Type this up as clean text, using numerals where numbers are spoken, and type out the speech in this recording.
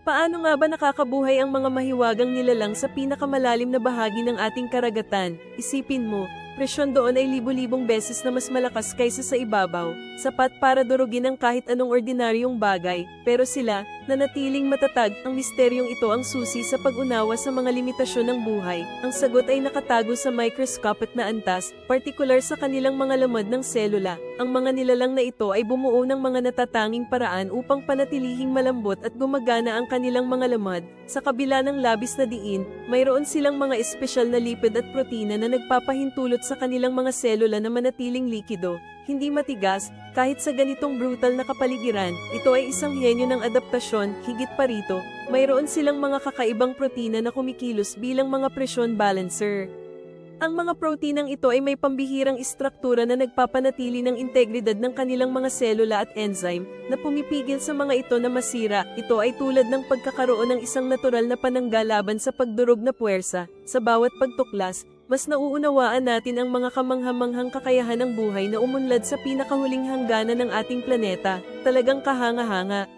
Paano nga ba nakakabuhay ang mga mahiwagang nilalang sa pinakamalalim na bahagi ng ating karagatan? Isipin mo, presyon doon ay libo-libong beses na mas malakas kaysa sa ibabaw, sapat para durugin ang kahit anong ordinaryong bagay, pero sila, nanatiling matatag. Ang misteryong ito ang susi sa pag-unawa sa mga limitasyon ng buhay. Ang sagot ay nakatago sa microscopic na antas, partikular sa kanilang mga lamad ng selula. Ang mga nilalang na ito ay bumuo ng mga natatanging paraan upang panatilihing malambot at gumagana ang kanilang mga lamad. Sa kabila ng labis na diin, mayroon silang mga espesyal na lipid at protina na nagpapahintulot sa kanilang mga selula na manatiling likido, hindi matigas. Kahit sa ganitong brutal na kapaligiran, ito ay isang henyo ng adaptasyon. Higit pa rito, mayroon silang mga kakaibang protina na kumikilos bilang mga presyon balancer. Ang mga proteinang ito ay may pambihirang istruktura na nagpapanatili ng integridad ng kanilang mga selula at enzyme na pumipigil sa mga ito na masira. Ito ay tulad ng pagkakaroon ng isang natural na pananggal laban sa pagdurog na puwersa. Sa bawat pagtuklas, mas nauunawaan natin ang mga kamanghamanghang kakayahan ng buhay na umunlad sa pinakahuling hangganan ng ating planeta. Talagang kahanga-hanga.